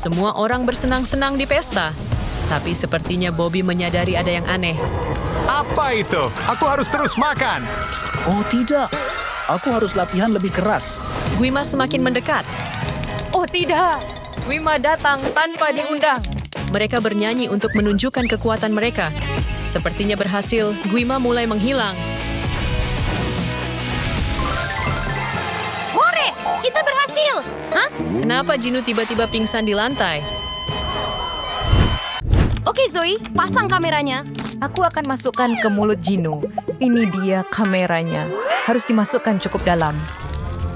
Semua orang bersenang-senang di pesta. Tapi sepertinya Bobby menyadari ada yang aneh. Apa itu? Aku harus terus makan. Oh tidak, aku harus latihan lebih keras. Guima semakin mendekat. Oh tidak, Wima datang tanpa diundang. Mereka bernyanyi untuk menunjukkan kekuatan mereka. Sepertinya berhasil, Guima mulai menghilang. Hore! Kita berhasil! Hah? Kenapa Jinu tiba-tiba pingsan di lantai? Oke Zoe, pasang kameranya. Aku akan masukkan ke mulut Jinu. Ini dia kameranya. Harus dimasukkan cukup dalam.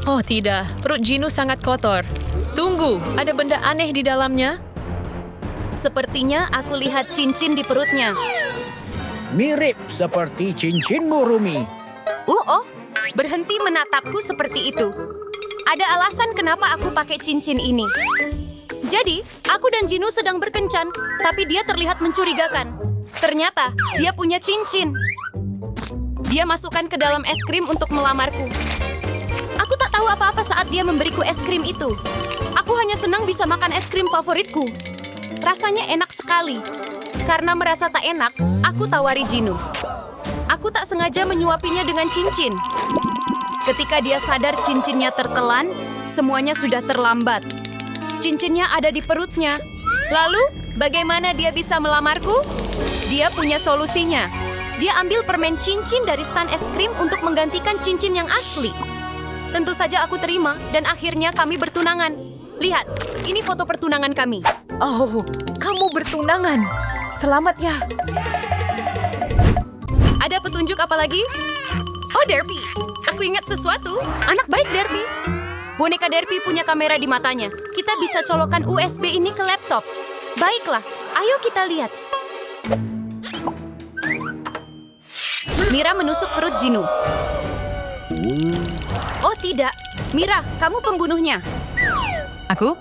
Oh tidak, perut Jinu sangat kotor. Tunggu, ada benda aneh di dalamnya? Sepertinya aku lihat cincin di perutnya. Mirip seperti cincinmu, Rumi. Oh, berhenti menatapku seperti itu. Ada alasan kenapa aku pakai cincin ini. Jadi, aku dan Jinu sedang berkencan, tapi dia terlihat mencurigakan. Ternyata, dia punya cincin. Dia masukkan ke dalam es krim untuk melamarku. Aku tak tahu apa-apa saat dia memberiku es krim itu. Aku hanya senang bisa makan es krim favoritku. Rasanya enak sekali. Karena merasa tak enak, aku tawari Jinu. Aku tak sengaja menyuapinya dengan cincin. Ketika dia sadar cincinnya tertelan, semuanya sudah terlambat. Cincinnya ada di perutnya. Lalu, bagaimana dia bisa melamarku? Dia punya solusinya. Dia ambil permen cincin dari stan es krim untuk menggantikan cincin yang asli. Tentu saja aku terima, dan akhirnya kami bertunangan. Lihat, ini foto pertunangan kami. Oh, kamu bertunangan. Selamat ya. Ada petunjuk apa lagi? Oh, Derpy. Aku ingat sesuatu. Anak baik, Derpy. Boneka Derpy punya kamera di matanya. Kita bisa colokan USB ini ke laptop. Baiklah, ayo kita lihat. Mira menusuk perut Jinu. Oh tidak, Mira, kamu pembunuhnya. Aku?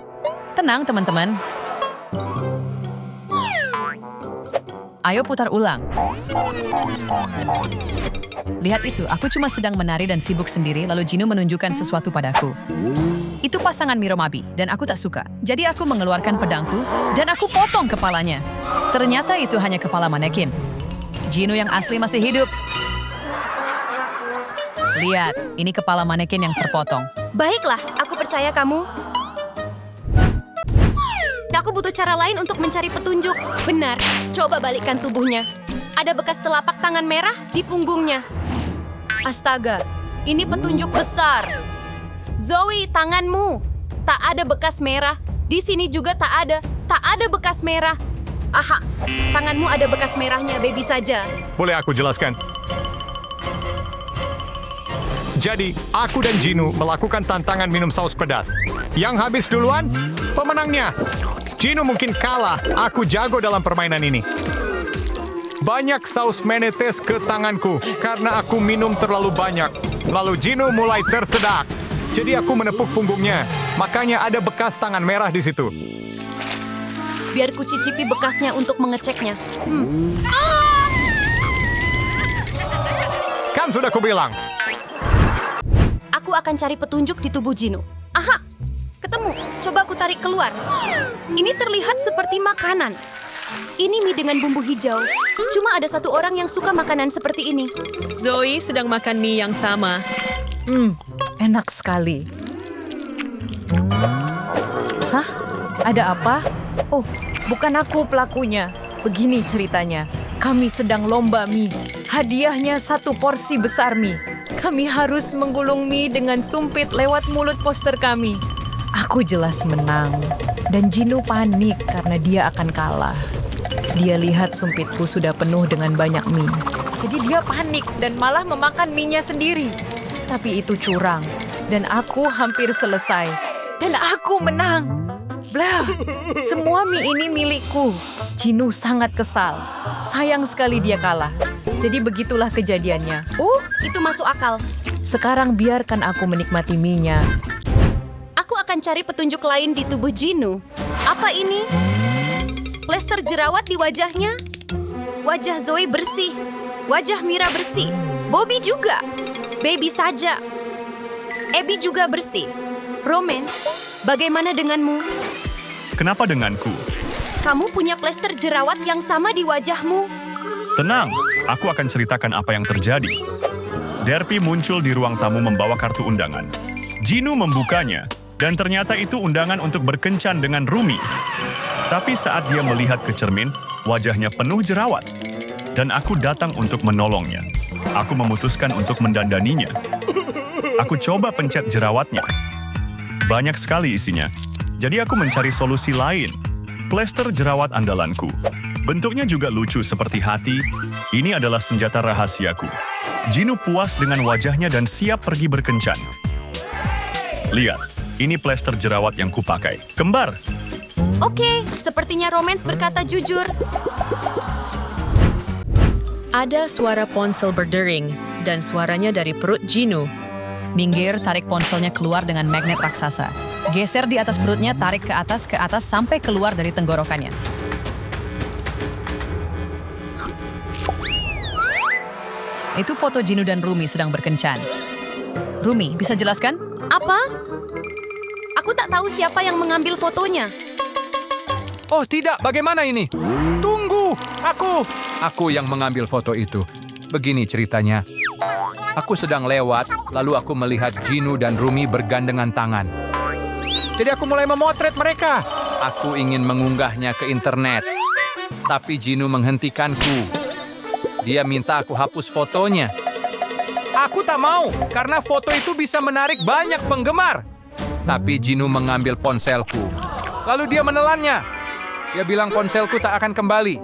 Tenang, teman-teman. Ayo putar ulang. Lihat itu, aku cuma sedang menari dan sibuk sendiri, lalu Jinu menunjukkan sesuatu padaku. Itu pasangan Miromabi, dan aku tak suka. Jadi aku mengeluarkan pedangku, dan aku potong kepalanya. Ternyata itu hanya kepala manekin. Jinu yang asli masih hidup. Lihat, ini kepala manekin yang terpotong. Baiklah, aku percaya kamu. Aku butuh cara lain untuk mencari petunjuk. Benar, coba balikkan tubuhnya. Ada bekas telapak tangan merah di punggungnya. Astaga, ini petunjuk besar. Zoe, tanganmu. Tak ada bekas merah. Di sini juga tak ada bekas merah. Aha, tanganmu ada bekas merahnya, baby saja. Boleh aku jelaskan? Jadi, aku dan Jinu melakukan tantangan minum saus pedas. Yang habis duluan, pemenangnya. Jinu mungkin kalah, aku jago dalam permainan ini. Banyak saus menetes ke tanganku karena aku minum terlalu banyak. Lalu Jinu mulai tersedak. Jadi aku menepuk punggungnya. Makanya ada bekas tangan merah di situ. Biar ku cicipi bekasnya untuk mengeceknya. Kan sudah kubilang. Aku akan cari petunjuk di tubuh Jinu. Aha, ketemu. Coba aku tarik keluar. Ini terlihat seperti makanan. Ini mie dengan bumbu hijau. Cuma ada satu orang yang suka makanan seperti ini. Zoe sedang makan mie yang sama. Enak sekali. Hah? Ada apa? Oh, bukan aku pelakunya. Begini ceritanya. Kami sedang lomba mie. Hadiahnya 1 porsi besar mie. Kami harus menggulung mie dengan sumpit lewat mulut poster kami. Aku jelas menang. Dan Jinu panik karena dia akan kalah. Dia lihat sumpitku sudah penuh dengan banyak mie. Jadi dia panik dan malah memakan mie-nya sendiri. Tapi itu curang. Dan aku hampir selesai. Dan aku menang. Blah, semua mie ini milikku. Jinu sangat kesal. Sayang sekali dia kalah. Jadi begitulah kejadiannya. Itu masuk akal. Sekarang biarkan aku menikmati mie-nya. Aku akan cari petunjuk lain di tubuh Jinu. Apa ini? Plester jerawat di wajahnya. Wajah Zoe bersih. Wajah Mira bersih. Bobby juga. Baby saja. Abby juga bersih. Romance, bagaimana denganmu? Kenapa denganku? Kamu punya plester jerawat yang sama di wajahmu. Tenang, aku akan ceritakan apa yang terjadi. Derpy muncul di ruang tamu membawa kartu undangan. Jinu membukanya, dan ternyata itu undangan untuk berkencan dengan Rumi. Tapi saat dia melihat ke cermin, wajahnya penuh jerawat. Dan aku datang untuk menolongnya. Aku memutuskan untuk mendandaninya. Aku coba pencet jerawatnya. Banyak sekali isinya. Jadi aku mencari solusi lain. Plester jerawat andalanku. Bentuknya juga lucu seperti hati. Ini adalah senjata rahasiaku. Jinu puas dengan wajahnya dan siap pergi berkencan. Lihat, ini plester jerawat yang kupakai. Kembar. Oke, sepertinya romans berkata jujur. Ada suara ponsel berdering dan suaranya dari perut Jinu. Minggir, tarik ponselnya keluar dengan magnet raksasa. Geser di atas perutnya, tarik ke atas sampai keluar dari tenggorokannya. Itu foto Jinu dan Rumi sedang berkencan. Rumi, bisa jelaskan? Apa? Aku tak tahu siapa yang mengambil fotonya. Oh tidak, bagaimana ini? Tunggu, aku yang mengambil foto itu. Begini ceritanya. Aku sedang lewat, lalu aku melihat Jinu dan Rumi bergandengan tangan. Jadi aku mulai memotret mereka. Aku ingin mengunggahnya ke internet. Tapi Jinu menghentikanku. Dia minta aku hapus fotonya. Aku tak mau, karena foto itu bisa menarik banyak penggemar. Tapi Jinu mengambil ponselku. Lalu dia menelannya. Dia bilang ponselku tak akan kembali.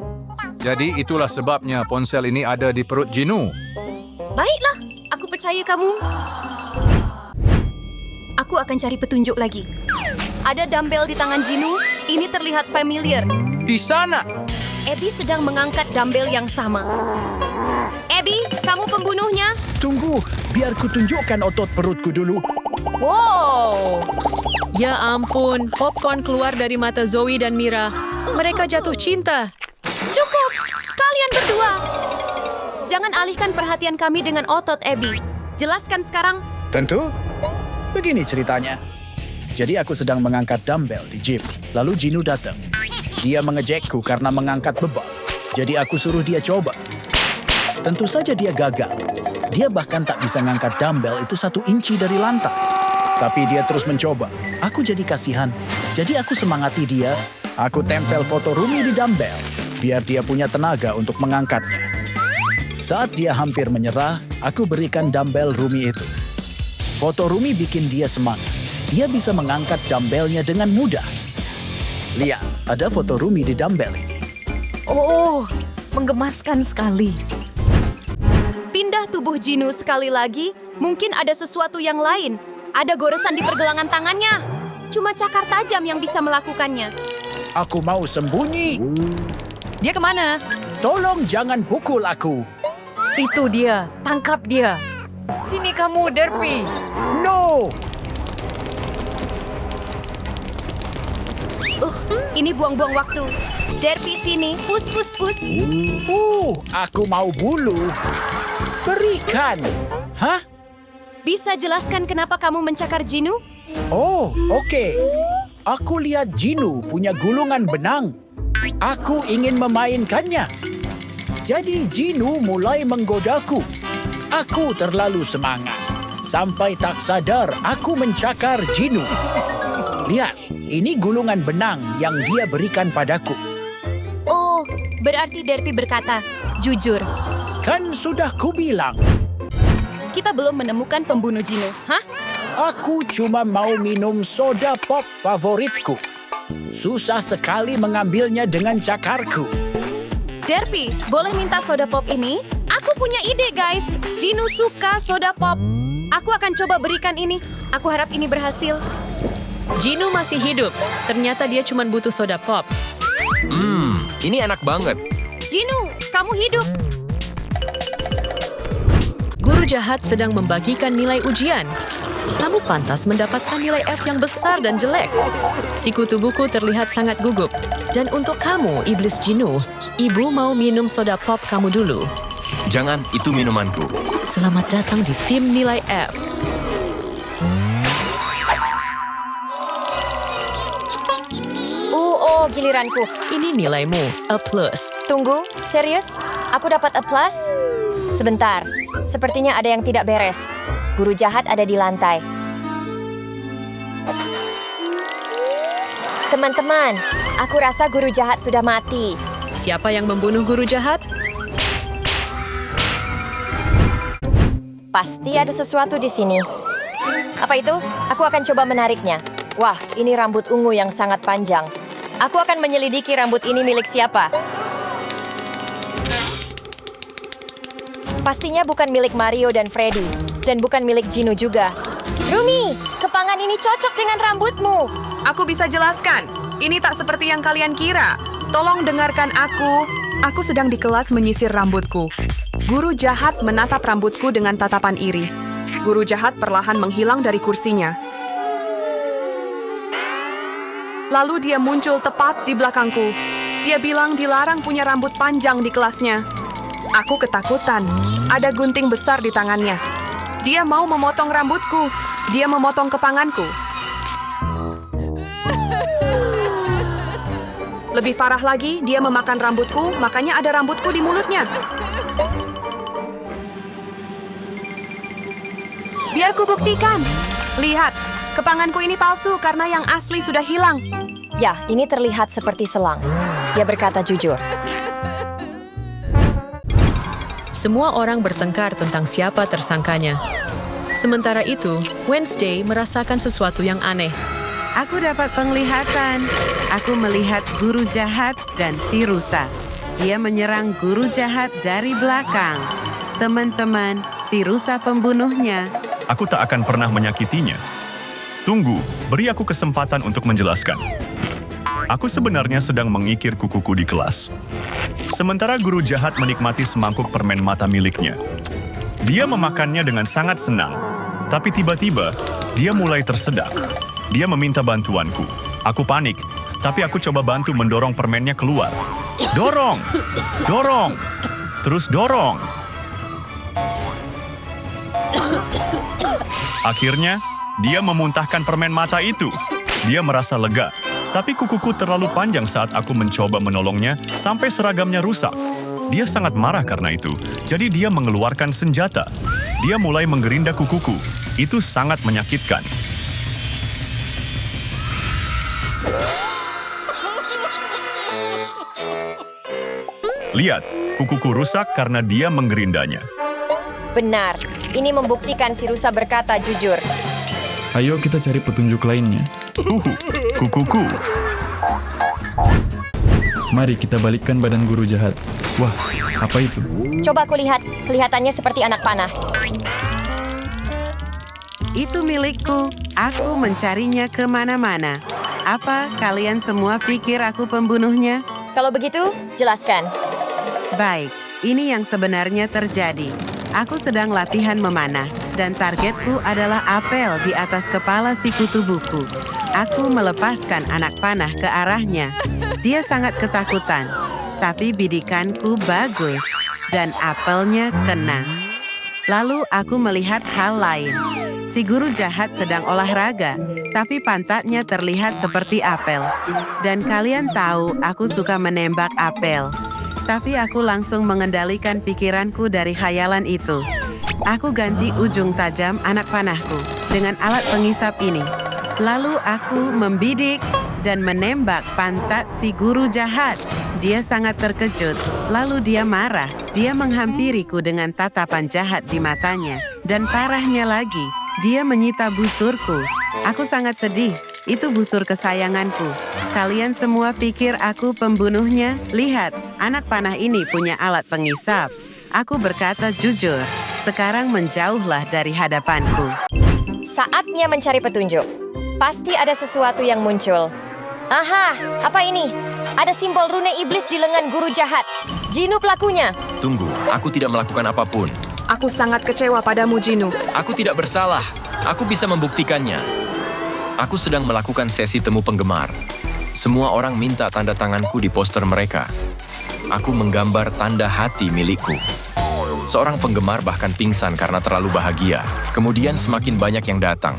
Jadi itulah sebabnya ponsel ini ada di perut Jinu. Baiklah, aku percaya kamu. Aku akan cari petunjuk lagi. Ada dumbbell di tangan Jinu, ini terlihat familiar. Di sana. Abby sedang mengangkat dumbbell yang sama. Abby, kamu pembunuhnya? Tunggu, biar ku tunjukkan otot perutku dulu. Wow! Ya ampun, popcorn keluar dari mata Zoe dan Mira. Mereka jatuh cinta. Cukup, kalian berdua. Jangan alihkan perhatian kami dengan otot, Abby. Jelaskan sekarang. Tentu. Begini ceritanya. Jadi aku sedang mengangkat dumbbell di gym. Lalu Jinu datang. Dia mengejekku karena mengangkat beban. Jadi aku suruh dia coba. Tentu saja dia gagal. Dia bahkan tak bisa ngangkat dumbbell itu 1 inci dari lantai. Tapi dia terus mencoba. Aku jadi kasihan. Jadi aku semangati dia. Aku tempel foto Rumi di dumbbell. Biar dia punya tenaga untuk mengangkatnya. Saat dia hampir menyerah, aku berikan dumbbell Rumi itu. Foto Rumi bikin dia semangat. Dia bisa mengangkat dumbbellnya dengan mudah. Lihat, ada foto Rumi di dumbbell ini. Oh, menggemaskan sekali. Pindah tubuh Jinu sekali lagi, mungkin ada sesuatu yang lain. Ada goresan di pergelangan tangannya. Cuma cakar tajam yang bisa melakukannya. Aku mau sembunyi. Dia kemana? Tolong jangan pukul aku. Itu dia, tangkap dia. Sini kamu, Derpy. No! Ini buang-buang waktu. Derpy sini, pus. Aku mau bulu. Berikan. Hah? Bisa jelaskan kenapa kamu mencakar Jinu? Oh, oke. Aku lihat Jinu punya gulungan benang. Aku ingin memainkannya. Jadi Jinu mulai menggodaku. Aku terlalu semangat. Sampai tak sadar aku mencakar Jinu. Lihat, ini gulungan benang yang dia berikan padaku. Oh, berarti Derpy berkata, jujur. Kan sudah kubilang. Kita belum menemukan pembunuh Jinu, hah? Aku cuma mau minum soda pop favoritku. Susah sekali mengambilnya dengan cakarku. Derpy, boleh minta soda pop ini? Aku punya ide, guys. Jinu suka soda pop. Aku akan coba berikan ini. Aku harap ini berhasil. Jinu masih hidup. Ternyata dia cuma butuh soda pop. Ini enak banget. Jinu, kamu hidup. Guru jahat sedang membagikan nilai ujian. Kamu pantas mendapatkan nilai F yang besar dan jelek. Siku tubuhku terlihat sangat gugup. Dan untuk kamu, iblis Jinu, ibu mau minum soda pop kamu dulu. Jangan, itu minumanku. Selamat datang di tim nilai F. Oh, giliranku. Ini nilaimu, A+. Tunggu, serius? Aku dapat A+? Sebentar, sepertinya ada yang tidak beres. Guru jahat ada di lantai. Teman-teman, aku rasa guru jahat sudah mati. Siapa yang membunuh guru jahat? Pasti ada sesuatu di sini. Apa itu? Aku akan coba menariknya. Wah, ini rambut ungu yang sangat panjang. Aku akan menyelidiki rambut ini milik siapa. Pastinya bukan milik Mario dan Freddy. Dan bukan milik Gino juga. Rumi, kepangan ini cocok dengan rambutmu. Aku bisa jelaskan. Ini tak seperti yang kalian kira. Tolong dengarkan aku. Aku sedang di kelas menyisir rambutku. Guru jahat menatap rambutku dengan tatapan iri. Guru jahat perlahan menghilang dari kursinya. Lalu dia muncul tepat di belakangku. Dia bilang dilarang punya rambut panjang di kelasnya. Aku ketakutan. Ada gunting besar di tangannya. Dia mau memotong rambutku. Dia memotong kepanganku. Lebih parah lagi, dia memakan rambutku, makanya ada rambutku di mulutnya. Biar ku buktikan. Lihat, kepanganku ini palsu karena yang asli sudah hilang. Ya, ini terlihat seperti selang. Dia berkata jujur. Semua orang bertengkar tentang siapa tersangkanya. Sementara itu, Wednesday merasakan sesuatu yang aneh. Aku dapat penglihatan. Aku melihat guru jahat dan si rusa. Dia menyerang guru jahat dari belakang. Teman-teman, si rusa pembunuhnya. Aku tak akan pernah menyakitinya. Tunggu, beri aku kesempatan untuk menjelaskan. Aku sebenarnya sedang mengikir kukuku di kelas. Sementara guru jahat menikmati semangkuk permen mata miliknya. Dia memakannya dengan sangat senang. Tapi tiba-tiba, dia mulai tersedak. Dia meminta bantuanku. Aku panik, tapi aku coba bantu mendorong permennya keluar. Dorong! Dorong! Terus dorong! Akhirnya, dia memuntahkan permen mata itu. Dia merasa lega. Tapi kukuku terlalu panjang saat aku mencoba menolongnya sampai seragamnya rusak. Dia sangat marah karena itu, jadi dia mengeluarkan senjata. Dia mulai menggerinda kukuku. Itu sangat menyakitkan. Lihat, kukuku rusak karena dia menggerindanya. Benar, ini membuktikan si rusa berkata jujur. Ayo kita cari petunjuk lainnya. Kukuku. Mari kita balikkan badan guru jahat. Wah, apa itu? Coba aku lihat, kelihatannya seperti anak panah. Itu milikku. Aku mencarinya kemana-mana. Apa kalian semua pikir aku pembunuhnya? Kalau begitu, jelaskan. Baik, ini yang sebenarnya terjadi. Aku sedang latihan memanah, dan targetku adalah apel di atas kepala si kutu buku. Aku melepaskan anak panah ke arahnya. Dia sangat ketakutan, tapi bidikanku bagus, dan apelnya kena. Lalu aku melihat hal lain. Si guru jahat sedang olahraga, tapi pantatnya terlihat seperti apel. Dan kalian tahu aku suka menembak apel. Tapi aku langsung mengendalikan pikiranku dari khayalan itu. Aku ganti ujung tajam anak panahku dengan alat pengisap ini. Lalu aku membidik dan menembak pantat si guru jahat. Dia sangat terkejut. Lalu dia marah. Dia menghampiriku dengan tatapan jahat di matanya. Dan parahnya lagi, dia menyita busurku. Aku sangat sedih. Itu busur kesayanganku. Kalian semua pikir aku pembunuhnya? Lihat, anak panah ini punya alat pengisap. Aku berkata jujur. Sekarang menjauhlah dari hadapanku. Saatnya mencari petunjuk. Pasti ada sesuatu yang muncul. Aha, apa ini? Ada simbol rune iblis di lengan guru jahat. Gino pelakunya. Tunggu, aku tidak melakukan apapun. Aku sangat kecewa padamu, Gino. Aku tidak bersalah. Aku bisa membuktikannya. Aku sedang melakukan sesi temu penggemar. Semua orang minta tanda tanganku di poster mereka. Aku menggambar tanda hati milikku. Seorang penggemar bahkan pingsan karena terlalu bahagia. Kemudian semakin banyak yang datang.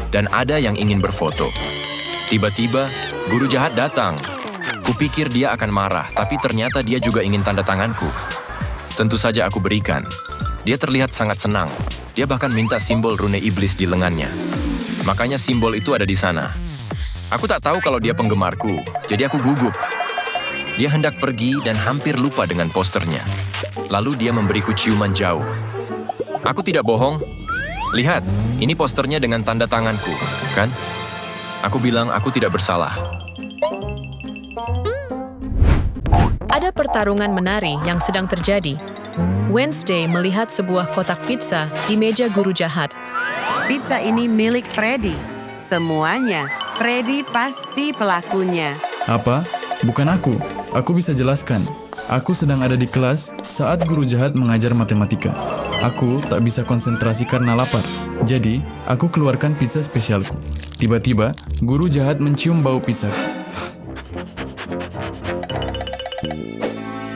Dan ada yang ingin berfoto. Tiba-tiba, guru jahat datang. Kupikir dia akan marah, tapi ternyata dia juga ingin tanda tanganku. Tentu saja aku berikan. Dia terlihat sangat senang. Dia bahkan minta simbol rune iblis di lengannya. Makanya simbol itu ada di sana. Aku tak tahu kalau dia penggemarku, jadi aku gugup. Dia hendak pergi dan hampir lupa dengan posternya. Lalu dia memberiku ciuman jauh. Aku tidak bohong. Lihat, ini posternya dengan tanda tanganku, kan? Aku bilang aku tidak bersalah. Ada pertarungan menari yang sedang terjadi. Wednesday melihat sebuah kotak pizza di meja guru jahat. Pizza ini milik Freddy. Semuanya, Freddy pasti pelakunya. Apa? Bukan aku. Aku bisa jelaskan. Aku sedang ada di kelas saat guru jahat mengajar matematika. Aku tak bisa konsentrasi karena lapar. Jadi, aku keluarkan pizza spesialku. Tiba-tiba, guru jahat mencium bau pizzaku.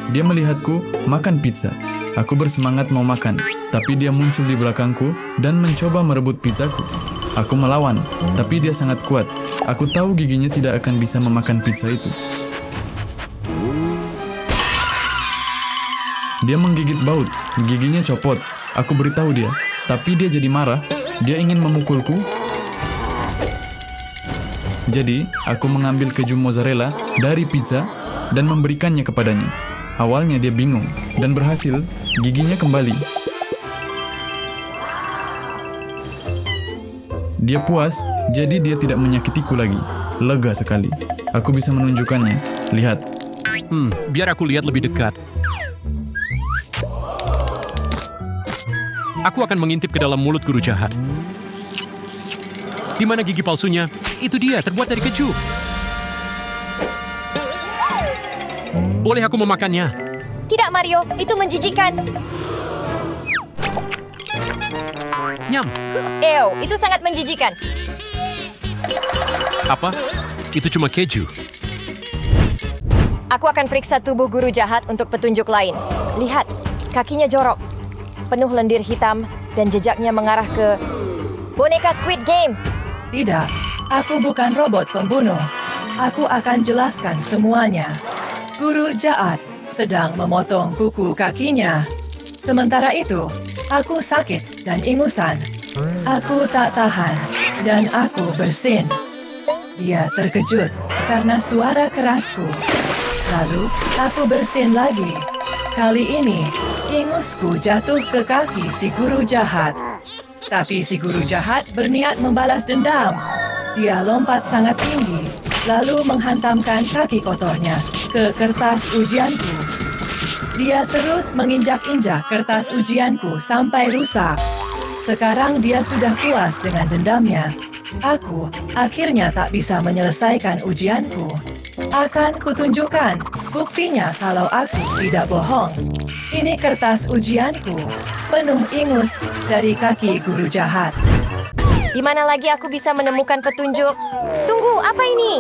Dia melihatku makan pizza. Aku bersemangat mau makan, tapi dia muncul di belakangku dan mencoba merebut pizzaku. Aku melawan, tapi dia sangat kuat. Aku tahu giginya tidak akan bisa memakan pizza itu. Dia menggigit baut, giginya copot. Aku beritahu dia, tapi dia jadi marah. Dia ingin memukulku. Jadi, aku mengambil keju mozzarella dari pizza dan memberikannya kepadanya. Awalnya dia bingung, dan berhasil, giginya kembali. Dia puas, jadi dia tidak menyakitiku lagi. Lega sekali. Aku bisa menunjukkannya. Lihat. Biar aku lihat lebih dekat. Aku akan mengintip ke dalam mulut guru jahat. Di mana gigi palsunya? Itu dia, terbuat dari keju. Boleh aku memakannya? Tidak, Mario. Itu menjijikan. Nyam. Ew, itu sangat menjijikan. Apa? Itu cuma keju. Aku akan periksa tubuh guru jahat untuk petunjuk lain. Lihat, kakinya jorok, penuh lendir hitam, dan jejaknya mengarah ke boneka Squid Game. Tidak, aku bukan robot pembunuh. Aku akan jelaskan semuanya. Guru jahat sedang memotong kuku kakinya. Sementara itu, aku sakit dan ingusan. Aku tak tahan dan aku bersin. Dia terkejut karena suara kerasku. Lalu, aku bersin lagi. Kali ini, ingusku jatuh ke kaki si guru jahat. Tapi si guru jahat berniat membalas dendam. Dia lompat sangat tinggi, lalu menghantamkan kaki kotornya ke kertas ujianku. Dia terus menginjak-injak kertas ujianku sampai rusak. Sekarang dia sudah puas dengan dendamnya. Aku akhirnya tak bisa menyelesaikan ujianku. Akan kutunjukkan buktinya kalau aku tidak bohong. Ini kertas ujianku, penuh ingus dari kaki guru jahat. Di mana lagi aku bisa menemukan petunjuk? Tunggu, apa ini?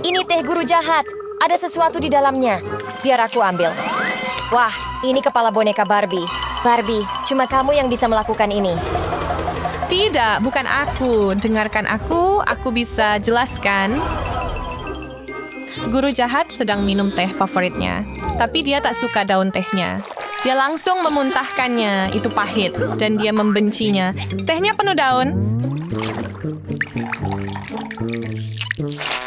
Ini teh guru jahat. Ada sesuatu di dalamnya. Biar aku ambil. Wah, ini kepala boneka Barbie. Barbie, cuma kamu yang bisa melakukan ini. Tidak, bukan aku. Dengarkan aku bisa jelaskan. Guru jahat sedang minum teh favoritnya, tapi dia tak suka daun tehnya. Dia langsung memuntahkannya, itu pahit, dan dia membencinya. Tehnya penuh daun.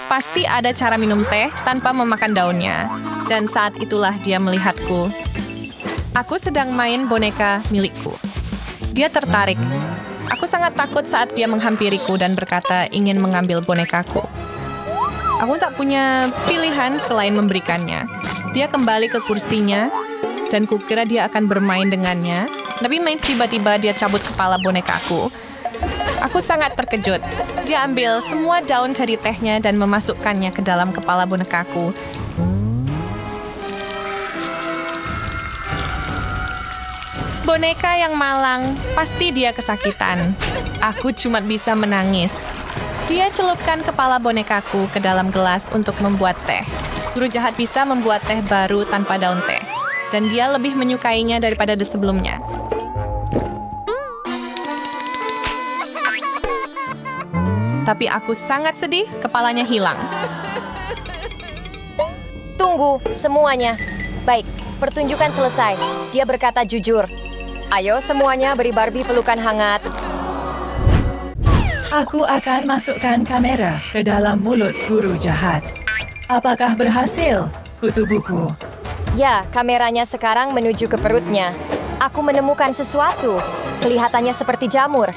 Pasti ada cara minum teh tanpa memakan daunnya. Dan saat itulah dia melihatku. Aku sedang main boneka milikku. Dia tertarik. Aku sangat takut saat dia menghampiriku dan berkata ingin mengambil bonekaku. Aku tak punya pilihan selain memberikannya. Dia kembali ke kursinya, dan kukira dia akan bermain dengannya. Tapi tiba-tiba dia cabut kepala bonekaku. Aku sangat terkejut. Dia ambil semua daun dari tehnya dan memasukkannya ke dalam kepala bonekaku. Boneka yang malang, pasti dia kesakitan. Aku cuma bisa menangis. Dia celupkan kepala bonekaku ke dalam gelas untuk membuat teh. Guru jahat bisa membuat teh baru tanpa daun teh. Dan dia lebih menyukainya daripada sebelumnya. Tapi aku sangat sedih, kepalanya hilang. Tunggu, semuanya. Baik, pertunjukan selesai. Dia berkata jujur. Ayo semuanya beri Barbie pelukan hangat. Aku akan masukkan kamera ke dalam mulut guru jahat. Apakah berhasil, kutu buku? Ya, kameranya sekarang menuju ke perutnya. Aku menemukan sesuatu. Kelihatannya seperti jamur.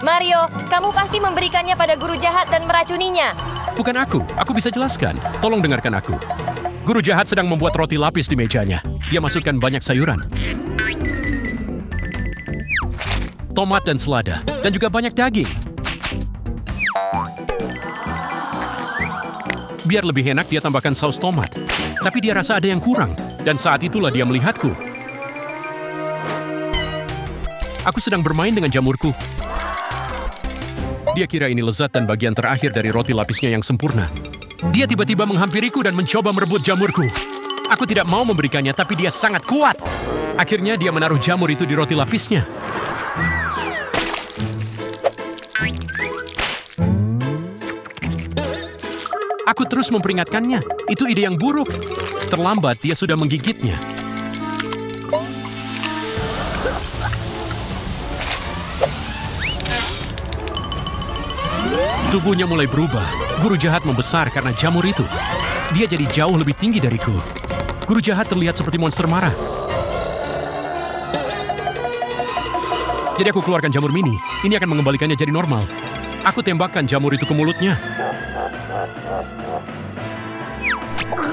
Mario, kamu pasti memberikannya pada guru jahat dan meracuninya. Bukan aku bisa jelaskan. Tolong dengarkan aku. Guru jahat sedang membuat roti lapis di mejanya. Dia masukkan banyak sayuran. Tomat dan selada. Dan juga banyak daging. Biar lebih enak, dia tambahkan saus tomat. Tapi dia rasa ada yang kurang. Dan saat itulah dia melihatku. Aku sedang bermain dengan jamurku. Dia kira ini lezat dan bagian terakhir dari roti lapisnya yang sempurna. Dia tiba-tiba menghampiriku dan mencoba merebut jamurku. Aku tidak mau memberikannya, tapi dia sangat kuat. Akhirnya dia menaruh jamur itu di roti lapisnya. Aku terus memperingatkannya. Itu ide yang buruk. Terlambat, dia sudah menggigitnya. Tubuhnya mulai berubah. Guru jahat membesar karena jamur itu. Dia jadi jauh lebih tinggi dariku. Guru jahat terlihat seperti monster marah. Jadi aku keluarkan jamur mini. Ini akan mengembalikannya jadi normal. Aku tembakkan jamur itu ke mulutnya.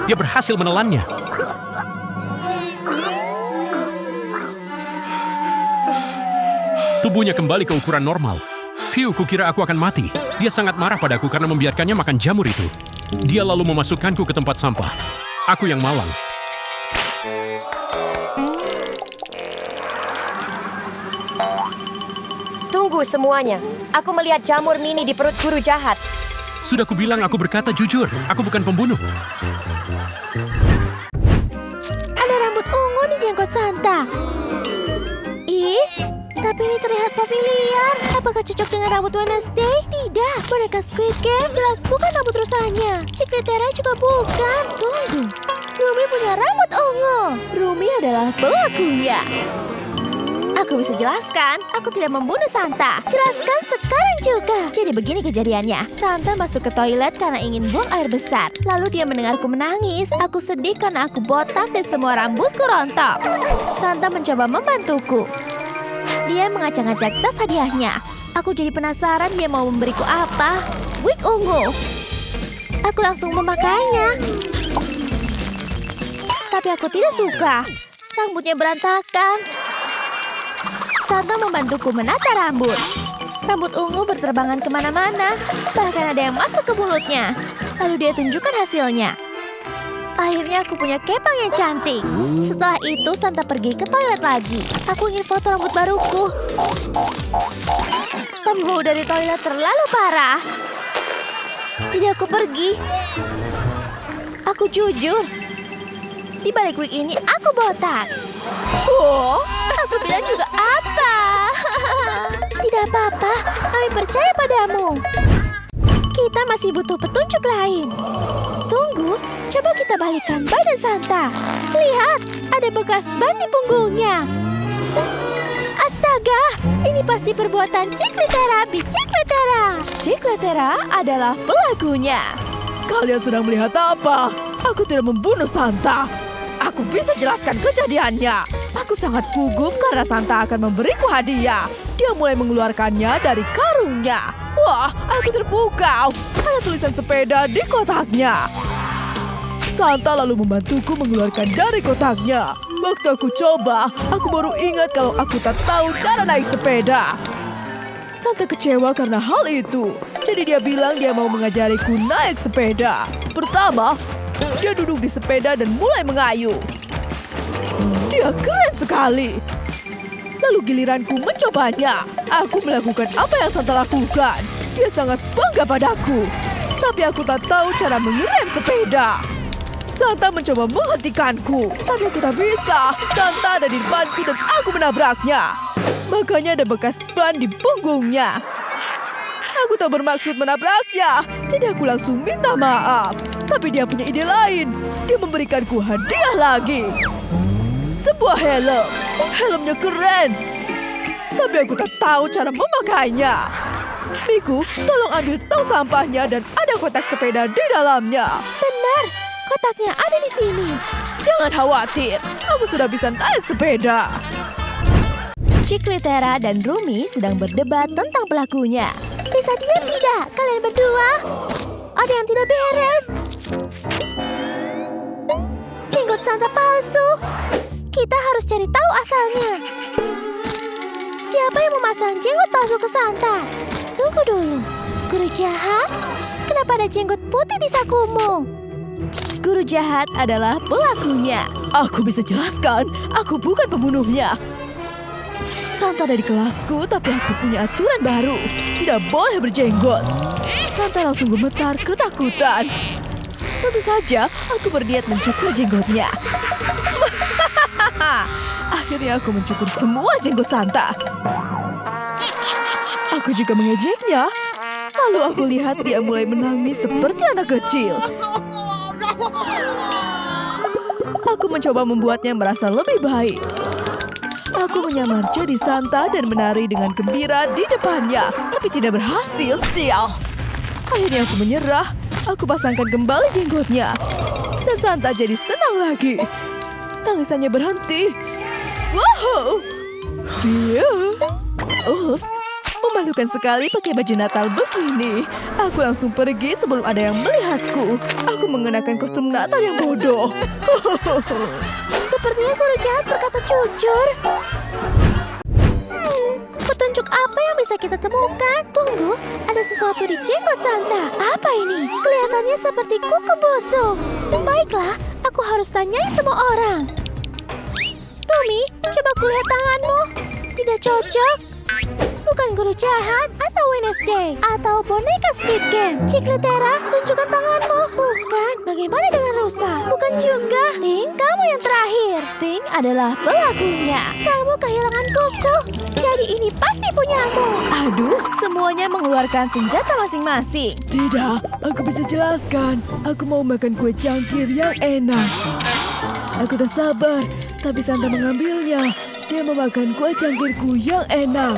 Dia berhasil menelannya. Tubuhnya kembali ke ukuran normal. Phew, kukira aku akan mati. Dia sangat marah padaku karena membiarkannya makan jamur itu. Dia lalu memasukkanku ke tempat sampah. Aku yang malang. Tunggu semuanya. Aku melihat jamur mini di perut guru jahat. Sudah kubilang aku berkata jujur. Aku bukan pembunuh. Ada rambut ungu di jenggot Santa. Ih, tapi ini terlihat familiar. Apakah cocok dengan rambut Wednesday? Tidak, boneka Squid Game jelas bukan rambut rusanya. Chicletera juga bukan. Tunggu, Rumi punya rambut ungu. Rumi adalah pelakunya. Aku bisa jelaskan, aku tidak membunuh Santa. Jelaskan sekarang juga. Jadi begini kejadiannya. Santa masuk ke toilet karena ingin buang air besar. Lalu dia mendengarku menangis. Aku sedih karena aku botak dan semua rambutku rontok. Santa mencoba membantuku. Dia mengacak-ngacak tas hadiahnya. Aku jadi penasaran dia mau memberiku apa. Wig ungu. Aku langsung memakainya. Tapi aku tidak suka. Rambutnya berantakan. Santa membantuku menata rambut. Rambut ungu berterbangan kemana-mana. Bahkan ada yang masuk ke mulutnya. Lalu dia tunjukkan hasilnya. Akhirnya aku punya kepang yang cantik. Setelah itu Santa pergi ke toilet lagi. Aku ingin foto rambut baruku. Tapi bau dari toilet terlalu parah. Jadi aku pergi. Aku jujur. Di balik wig ini aku botak. Oh, aku bilang juga apa? Tidak apa-apa, kami percaya padamu. Kita masih butuh petunjuk lain. Tunggu, coba kita balikan ban dan Santa. Lihat, ada bekas ban di punggungnya. Astaga, ini pasti perbuatan Chicletera. Chicletera adalah pelakunya. Kalian sedang melihat apa? Aku tidak membunuh Santa. Aku bisa jelaskan kejadiannya. Aku sangat gugup karena Santa akan memberiku hadiah. Dia mulai mengeluarkannya dari karungnya. Wah, aku terpukau. Ada tulisan sepeda di kotaknya. Santa lalu membantuku mengeluarkan dari kotaknya. Waktu aku coba, aku baru ingat kalau aku tak tahu cara naik sepeda. Santa kecewa karena hal itu. Jadi dia bilang dia mau mengajariku naik sepeda. Pertama, dia duduk di sepeda dan mulai mengayuh. Dia keren sekali. Lalu giliranku mencobanya. Aku melakukan apa yang Santa lakukan. Dia sangat bangga padaku. Tapi aku tak tahu cara mengerem sepeda. Santa mencoba menghentikanku. Tapi aku tak bisa. Santa ada di depanku dan aku menabraknya. Makanya ada bekas ban di punggungnya. Aku tak bermaksud menabraknya. Jadi aku langsung minta maaf. Tapi dia punya ide lain. Dia memberikanku hadiah lagi. Sebuah helm. Helmnya keren. Tapi aku tak tahu cara memakainya. Miku, tolong ambil tong sampahnya dan ada kotak sepeda di dalamnya. Benar, kotaknya ada di sini. Jangan khawatir, aku sudah bisa naik sepeda. Ciklitera dan Rumi sedang berdebat tentang pelakunya. Bisa diam tidak, kalian berdua? Ada yang tidak beres. Jenggot Santa palsu. Kita harus cari tahu asalnya. Siapa yang memasang jenggot palsu ke Santa? Tunggu dulu. Guru jahat? Kenapa ada jenggot putih di sakumu? Guru jahat adalah pelakunya. Aku bisa jelaskan, aku bukan pembunuhnya. Santa ada di kelasku, tapi aku punya aturan baru. Tidak boleh berjenggot. Santa langsung gemetar ketakutan. Tentu saja, aku berniat mencukur jenggotnya. Akhirnya aku mencukur semua jenggot Santa. Aku juga mengejeknya. Lalu aku lihat dia mulai menangis seperti anak kecil. Aku mencoba membuatnya merasa lebih baik. Aku menyamar jadi Santa dan menari dengan gembira di depannya. Tapi tidak berhasil, sial. Akhirnya aku menyerah. Aku pasangkan kembali jenggotnya. Dan Santa jadi senang lagi. Tangisannya berhenti. Wow! Dia. Ups. Memalukan sekali pakai baju Natal begini. Aku langsung pergi sebelum ada yang melihatku. Aku mengenakan kostum Natal yang bodoh. Sepertinya guru jahat berkata jujur. Petunjuk apa yang bisa kita temukan? Tunggu, ada sesuatu di jenggot Santa. Apa ini? Kelihatannya seperti kuku busuk. Baiklah, aku harus tanyai semua orang. Rumi, coba kulihat tanganmu. Tidak cocok. Bukan guru jahat atau Wednesday atau boneka Squid Game. Ciklitera, tunjukkan tanganmu. Bukan. Bagaimana dengan Rusa? Bukan juga. Ting, kamu yang terakhir. Ting adalah pelakunya. Kamu kehilangan kuku. Jadi ini pasti punyamu. Aduh, semuanya mengeluarkan senjata masing-masing. Tidak, aku bisa jelaskan. Aku mau makan kue cangkir yang enak. Aku tak sabar, tapi Santa mengambilnya. Dia memakan kue cangkirku yang enak.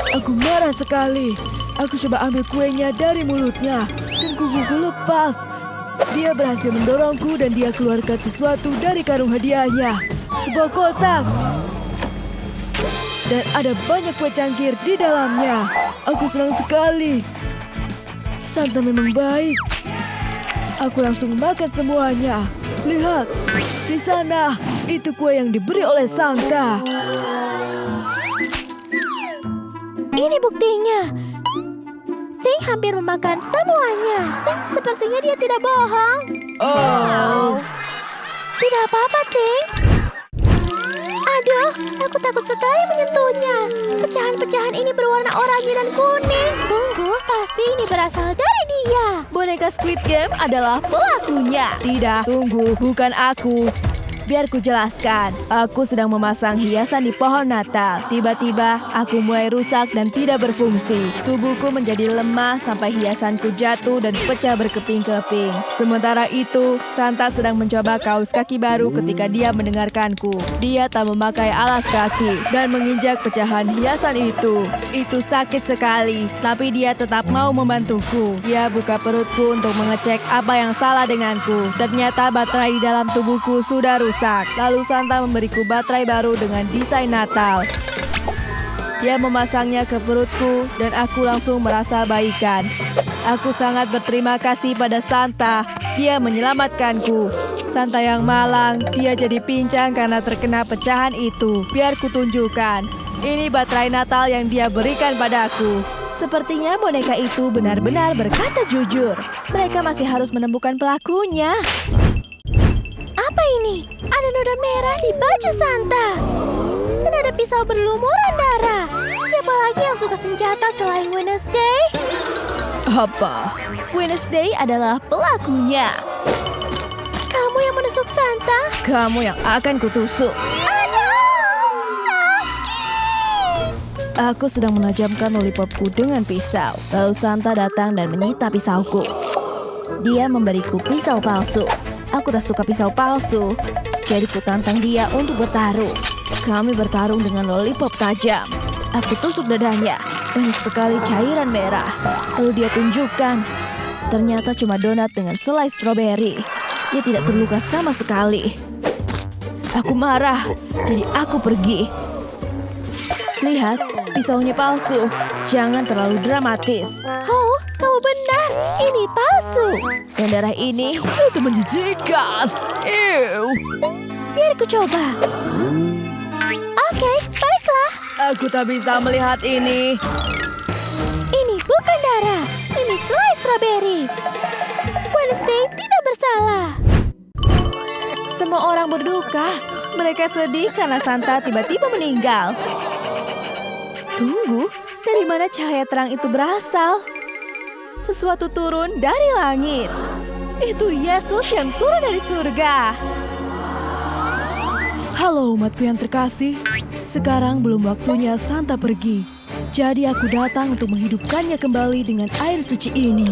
Aku marah sekali. Aku coba ambil kuenya dari mulutnya dan kukuku lepas. Dia berhasil mendorongku dan dia keluarkan sesuatu dari karung hadiahnya. Sebuah kotak. Dan ada banyak kue cangkir di dalamnya. Aku senang sekali. Santa memang baik. Aku langsung makan semuanya. Lihat, di sana. Itu kue yang diberi oleh Santa. Ini buktinya. Ting hampir memakan semuanya. Sepertinya dia tidak bohong. Oh. Tidak apa-apa, Ting. Aduh, aku takut sekali menyentuhnya. Pecahan-pecahan ini berwarna oranye dan kuning. Tunggu, pasti ini berasal dari dia. Boneka Squid Game adalah pelakunya. Tidak, tunggu, bukan aku. Biar ku jelaskan. Aku sedang memasang hiasan di pohon Natal. Tiba-tiba, aku mulai rusak dan tidak berfungsi. Tubuhku menjadi lemah sampai hiasanku jatuh dan pecah berkeping-keping. Sementara itu, Santa sedang mencoba kaos kaki baru ketika dia mendengarkanku. Dia tak memakai alas kaki dan menginjak pecahan hiasan itu. Itu sakit sekali, tapi dia tetap mau membantuku. Dia buka perutku untuk mengecek apa yang salah denganku. Ternyata baterai di dalam tubuhku sudah rusak. Lalu Santa memberiku baterai baru dengan desain Natal. Dia memasangnya ke perutku dan aku langsung merasa baikan. Aku sangat berterima kasih pada Santa. Dia menyelamatkanku. Santa yang malang, dia jadi pincang karena terkena pecahan itu. Biar ku tunjukkan. Ini baterai Natal yang dia berikan padaku. Sepertinya boneka itu benar-benar berkata jujur. Mereka masih harus menemukan pelakunya. Apa ini? Ada noda merah di baju Santa. Dan ada pisau berlumuran darah. Siapa lagi yang suka senjata selain Wednesday? Apa? Wednesday adalah pelakunya. Kamu yang menusuk Santa? Kamu yang akan kutusuk. Aduh, sakit. Aku sedang menajamkan lollipopku dengan pisau. Lalu Santa datang dan menyita pisauku. Dia memberiku pisau palsu. Aku tak suka pisau palsu. Jadi ku tantang dia untuk bertarung. Kami bertarung dengan lollipop tajam. Aku tusuk dadanya. Banyak sekali cairan merah. Lalu dia tunjukkan. Ternyata cuma donat dengan selai stroberi. Dia tidak terluka sama sekali. Aku marah, jadi aku pergi. Lihat, pisaunya palsu. Jangan terlalu dramatis. Oh, kamu benar. Ini palsu. Dan darah ini itu menjijikkan. Ew. Biar ku coba. Oke, baiklah. Aku tak bisa melihat ini. Ini bukan darah. Ini selai strawberry. Wednesday tidak bersalah. Semua orang berduka. Mereka sedih karena Santa tiba-tiba meninggal. Tunggu, dari mana cahaya terang itu berasal? Sesuatu turun dari langit. Itu Yesus yang turun dari surga. Halo umatku yang terkasih. Sekarang belum waktunya Santa pergi. Jadi aku datang untuk menghidupkannya kembali dengan air suci ini.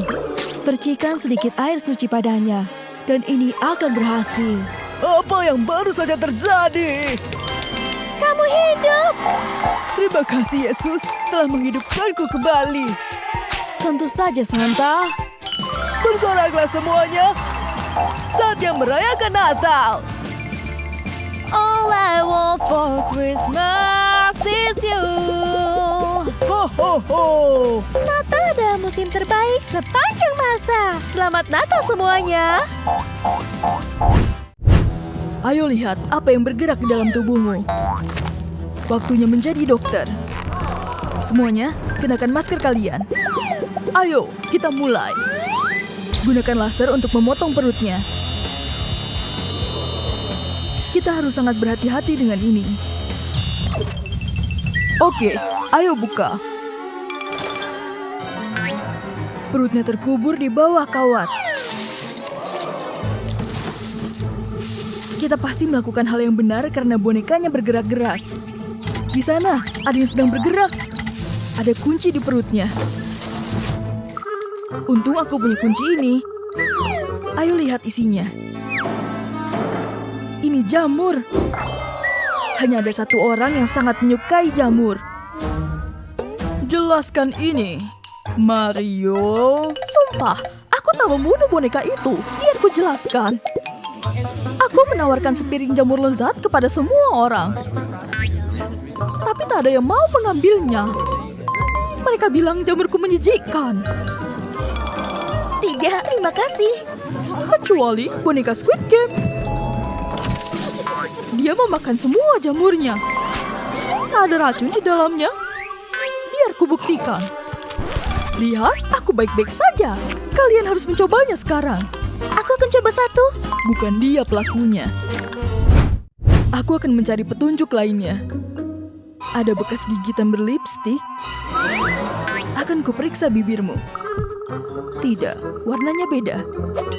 Percikan sedikit air suci padanya. Dan ini akan berhasil. Apa yang baru saja terjadi? Kamu hidup. Terima kasih Yesus telah menghidupkanku kembali. Tentu saja Santa. Bersoraklah semuanya. Saatnya merayakan Natal. All I want for Christmas is you. Ho ho ho. Natal adalah musim terbaik sepanjang masa. Selamat Natal semuanya. Ayo lihat apa yang bergerak di dalam tubuhmu. Waktunya menjadi dokter. Semuanya, kenakan masker kalian. Ayo, kita mulai. Gunakan laser untuk memotong perutnya. Kita harus sangat berhati-hati dengan ini. Oke, ayo buka. Perutnya terkubur di bawah kawat. Kita pasti melakukan hal yang benar karena bonekanya bergerak-gerak. Di sana, ada yang sedang bergerak. Ada kunci di perutnya. Untung aku punya kunci ini. Ayo lihat isinya. Ini jamur. Hanya ada satu orang yang sangat menyukai jamur. Jelaskan ini, Mario. Sumpah, aku tak membunuh boneka itu. Biar ku jelaskan. Aku menawarkan sepiring jamur lezat kepada semua orang. Tapi tak ada yang mau mengambilnya. Mereka bilang jamurku menjijikkan. Tidak, terima kasih. Kecuali boneka Squid Game. Dia memakan semua jamurnya. Tak ada racun di dalamnya. Biar ku buktikan. Lihat, aku baik-baik saja. Kalian harus mencobanya sekarang. Aku akan coba satu. Bukan dia pelakunya. Aku akan mencari petunjuk lainnya. Ada bekas gigitan berlipstik. Akan kuperiksa bibirmu. Tidak, warnanya beda.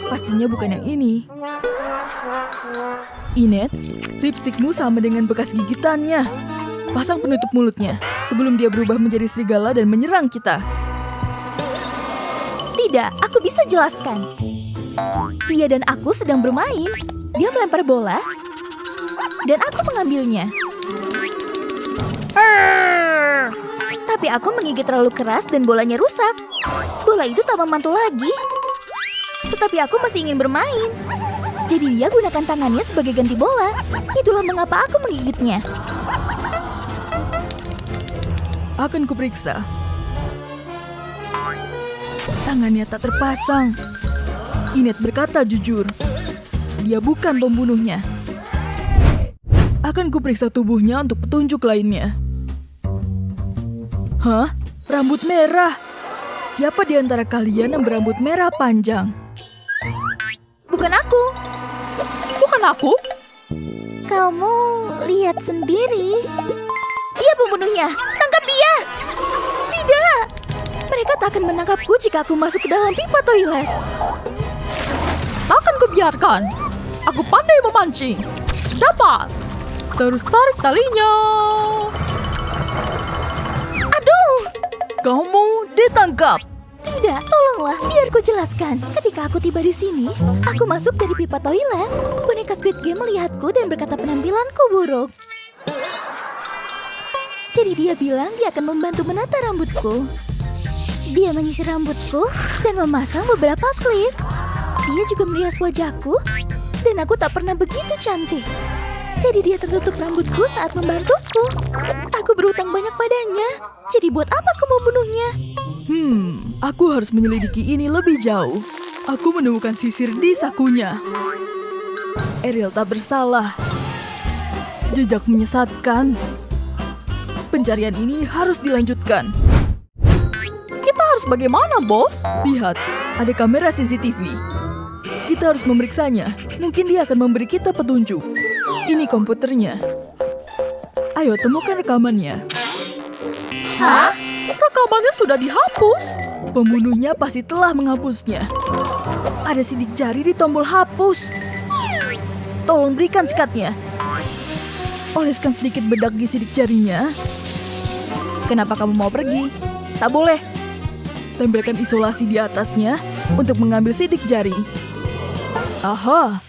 Pastinya bukan yang ini. Inet, lipstikmu sama dengan bekas gigitannya. Pasang penutup mulutnya sebelum dia berubah menjadi serigala dan menyerang kita. Tidak, aku bisa jelaskan. Dia dan aku sedang bermain. Dia melempar bola, dan aku mengambilnya. Tapi aku menggigit terlalu keras dan bolanya rusak. Bola itu tak memantul lagi. Tetapi aku masih ingin bermain. Jadi dia gunakan tangannya sebagai ganti bola. Itulah mengapa aku menggigitnya. Akan kuperiksa. Tangannya tak terpasang. Inet berkata jujur. Dia bukan pembunuhnya. Akan kuperiksa tubuhnya untuk petunjuk lainnya. Hah? Rambut merah? Siapa di antara kalian yang berambut merah panjang? Bukan aku. Bukan aku? Kamu lihat sendiri. Dia pembunuhnya. Tangkap dia. Tidak. Mereka tak akan menangkapku jika aku masuk ke dalam pipa toilet. Takkan kubiarkan. Aku pandai memancing. Dapat. Terus tarik talinya. Aduh. Kamu ditangkap. Tidak, tolonglah, biar ku jelaskan. Ketika aku tiba di sini, aku masuk dari pipa toilet. Boneka Squid Game melihatku dan berkata penampilanku buruk. Jadi dia bilang dia akan membantu menata rambutku. Dia menyisir rambutku dan memasang beberapa klip. Dia juga merias wajahku dan aku tak pernah begitu cantik. Jadi dia tertutup rambutku saat membantuku. Aku berhutang banyak padanya. Jadi buat apa aku membunuhnya? Aku harus menyelidiki ini lebih jauh. Aku menemukan sisir di sakunya. Ariel tak bersalah. Jejak menyesatkan. Pencarian ini harus dilanjutkan. Kita harus bagaimana, bos? Lihat, ada kamera CCTV. Kita harus memeriksanya. Mungkin dia akan memberi kita petunjuk. Ini komputernya. Ayo temukan rekamannya. Hah? Rekamannya sudah dihapus. Pembunuhnya pasti telah menghapusnya. Ada sidik jari di tombol hapus. Tolong berikan sikatnya. Oleskan sedikit bedak di sidik jarinya. Kenapa kamu mau pergi? Tak boleh. Tempelkan isolasi di atasnya untuk mengambil sidik jari. Aha,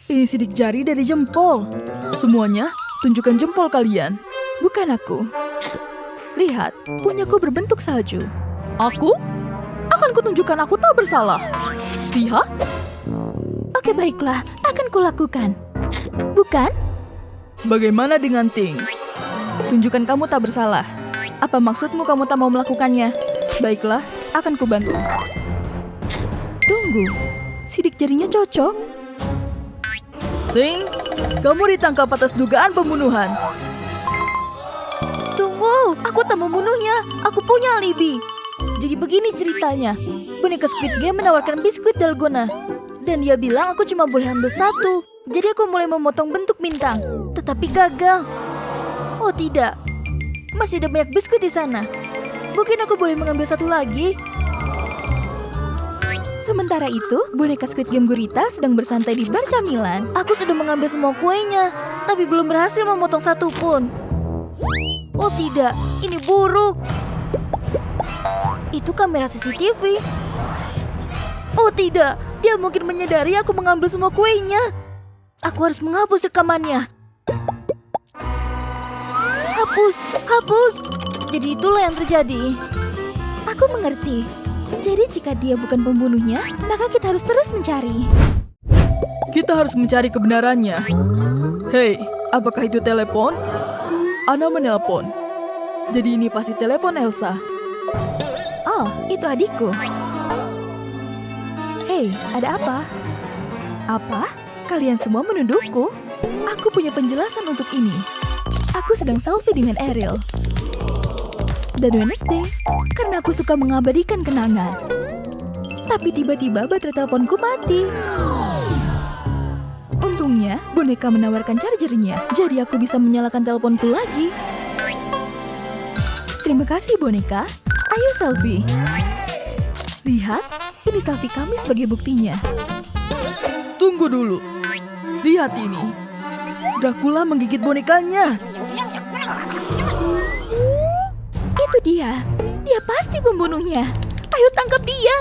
ini sidik jari dari jempol. Semuanya tunjukkan jempol kalian. Bukan aku. Lihat, punyaku berbentuk salju. Aku? Akan kutunjukkan aku tak bersalah. Lihat. Oke, baiklah, akan kulakukan. Bukan? Bagaimana dengan Ting? Tunjukkan kamu tak bersalah. Apa maksudmu kamu tak mau melakukannya? Baiklah, akan kubantu. Tunggu, sidik jarinya cocok. Ting, kamu ditangkap atas dugaan pembunuhan. Tunggu, aku tak membunuhnya. Aku punya alibi. Jadi begini ceritanya. Boneka Squid Game menawarkan biskuit dalgona. Dan dia bilang aku cuma boleh ambil satu. Jadi aku mulai memotong bentuk bintang. Tetapi gagal. Oh tidak. Masih ada banyak biskuit di sana. Mungkin aku boleh mengambil satu lagi. Sementara itu, boneka Squid Game Gurita sedang bersantai di bar camilan. Aku sudah mengambil semua kuenya, tapi belum berhasil memotong satu pun. Oh tidak, ini buruk. Itu kamera CCTV. Oh tidak, dia mungkin menyadari aku mengambil semua kuenya. Aku harus menghapus rekamannya. Hapus. Jadi itulah yang terjadi. Aku mengerti. Jadi jika dia bukan pembunuhnya, maka kita harus terus mencari. Kita harus mencari kebenarannya. Hei, apakah itu telepon? Ana menelpon. Jadi ini pasti telepon Elsa. Oh, itu adikku. Hei, ada apa? Apa? Kalian semua menuduhku? Aku punya penjelasan untuk ini. Aku sedang selfie dengan Ariel. Dan Wednesday, karena aku suka mengabadikan kenangan. Tapi tiba-tiba baterai teleponku mati. Untungnya, boneka menawarkan chargernya, jadi aku bisa menyalakan teleponku lagi. Terima kasih, boneka. Ayo selfie. Lihat, ini selfie kami sebagai buktinya. Tunggu dulu. Lihat ini. Dracula menggigit bonekanya. Itu dia. Dia pasti pembunuhnya. Ayo tangkap dia.